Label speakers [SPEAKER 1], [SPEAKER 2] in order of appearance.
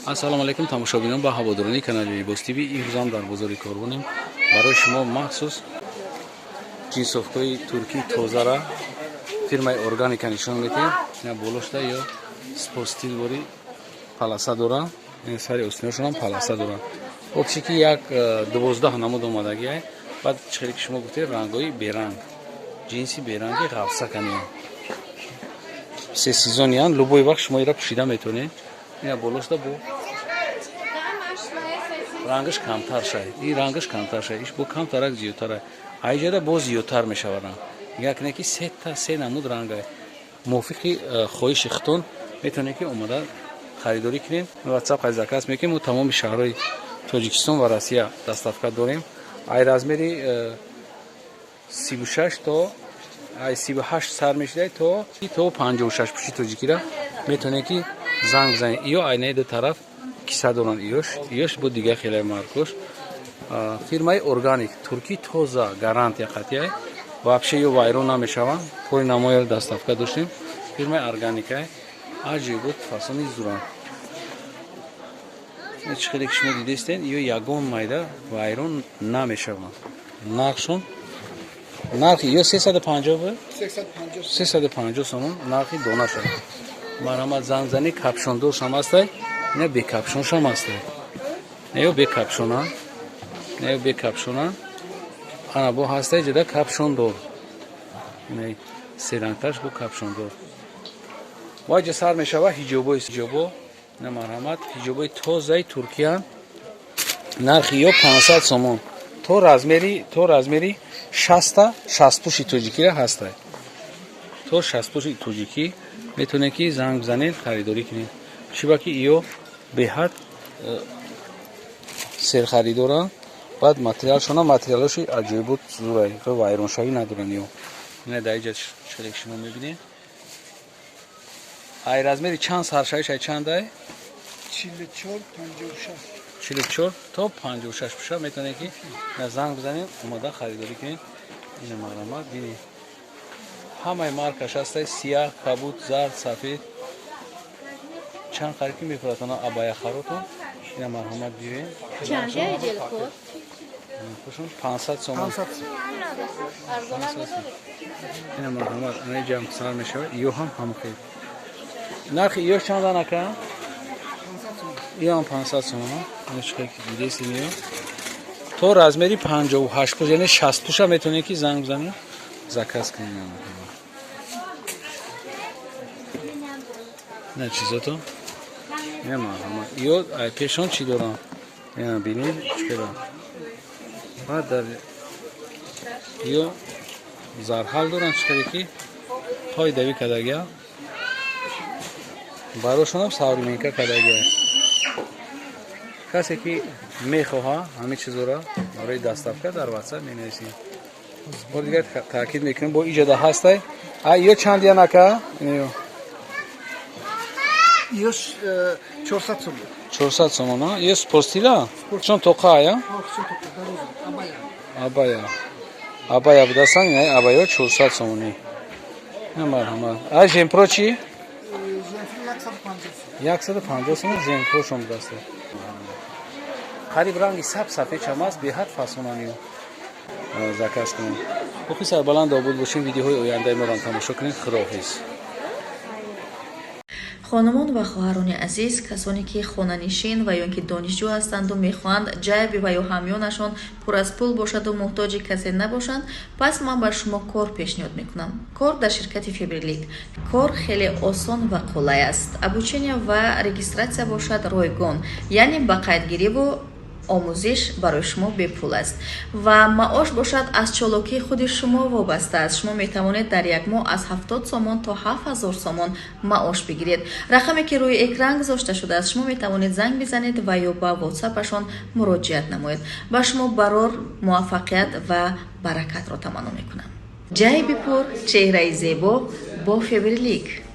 [SPEAKER 1] ассалому алайкум тамошобинон ба ҳаводорони канали Libos TV имрӯзам дар бозори Корбонем барои шумо махсус ҷинсовкаи туркӣ тозара фирмаи органика нишон медиҳем. ина болошта ё спортстилбори паласа дорад, сари остинашонам паласа дорад. обчи ки як 12 намуд омадагиай. баъд чихеле ки шумо гуфтед рангҳои беранг, ҷинси беранги ғафсакани се сезониян, любой вақт шумо ира пӯшида метавонед. ина болошта бо рангаш камтар шай, ин рангаш камтар шай, иш бо камтарак зиёдтара, айҷада бо зиёдтар мешавад. як не ки се намуд рангай мувофиқи хоҳиши хитон метавонед ки омада харидорӣ кунед. ватсап ҳай заказ мекунем. мо тамоми шаҳрҳои тоҷикистон ва россия доставка дорем. ай размери 36 то 38 сар мешидай то 56 пӯши тоҷикира метавонед ки занг бизанед. ё айнаи ду тараф киса доранд. иёш бо дига хеле маркош. фирмаи органик туркӣ тоза гарантия қатъияй. вообще ё вайрон намешаванд. пои намояр доставка доштем. фирмаи органикай аҷи буд фасони зуранд. чӣ хеле ки шумо дидестен ё ягон майда вайрон намешаванд. нархшон нархи ё 350 буд 350 сомон нархи дона шуд. марҳамат зангзани капшондор шам астай, не бекапшон шам астай. не ё бекапшона, не ё бекапшона. ана бо ҳастай ҷада капшондор. не серангташ бо капшондор. ваҷа сар мешава ҳиҷобои ҳиҷобо. не марҳамат ҳиҷобои тозаи Туркия. нархи ё 500 сомон. то размери 60 пӯши тоҷикира ҳастай. то 60 пӯши тоҷикӣ метавонед ки занг бизанед, харидорӣ кунед. шиба ки ё беҳад серхаридора. баъд материалшона материалоши аҷоибот зурай, вайроншавӣ надоранд. ё ина дар иҷа чилек шумо мебинед. ай размери чанд саршавиш ай чандай? 44 то 56 пӯша метавонед ки занг бизанед, омада харидорӣ кунед. ина марҳамат бинед. ҳамаи маркаш ҳастай сияҳ, кабуд, зард, сафед. чанд харид ки мефурад ана абая харотон. ина марҳамат бинед.
[SPEAKER 2] Чанде ҷелкот?
[SPEAKER 1] 500 сомон. ина марҳамат ана ҷам сар мешавад. ё ҳам ҳамхел. нархи ё чандан ака? ё ҳам 500 сомон. ина чиқай ки дидестин ё. то размери 58 пӯш, яъне 60 пӯша метавонед ки занг бизанед, заказ кунед. ина чизото. ина марҳамат. ё ай пешон чӣ дорам? ина бинед чиқара. баъд дар ё зарҳал доранд чиқаре ки ҳои дави кадагия. барошонам савриминка кадагия. касе ки мехоҳад ҳамин чизора барои доставка дар ватсап менависед. бор дигар таъкид мекунем бо иҷода ҳастай. ай ё чанд ян ака? ё
[SPEAKER 3] 400 сомон.
[SPEAKER 1] 400 сомон. ё спортстила? чон тоқа ая? абая будасан. ай абая 400 сомони. ина марҳамат. ай жемпро чӣ? 150 сомон жемпро шом даста. қариб ранги сафед чам аст, беҳад фасонани заказ кунем. хуб сарбаланд обуд бошем. видеоҳои ояндаи моро тамошо кунед. худоҳофиз.
[SPEAKER 2] хонумон ва хоҳарони азиз, касоне ки хонанишин ва ё ки донишҷӯ ҳастанду мехоҳанд ҷайби ва ё ҳамёнашон пур аз пул бошаду муҳтоҷи касе набошанд, пас ман ба шумо кор пешниҳод мекунам. кор дар ширкати Фибрилик. кор хеле осон ва қулай аст. обучения ва регистратсия бошад ройгон, яъне ба қайдгириву омӯзиш барои шумо бепул аст ва маош бошад аз чолокии худи шумо вобаста аст. шумо метавонед дар як моҳ аз 70 сомон то 7000 сомон маош бигиред. рақаме ки рӯи экран гузошта шудааст, шумо метавонед занг бизанед ва ё ба ватсапашон муроҷиат намоед. ба шумо барор муваффақият ва баракатро таманно мекунам. ҷайби пур, чеҳраи зебо бо Фибрилик.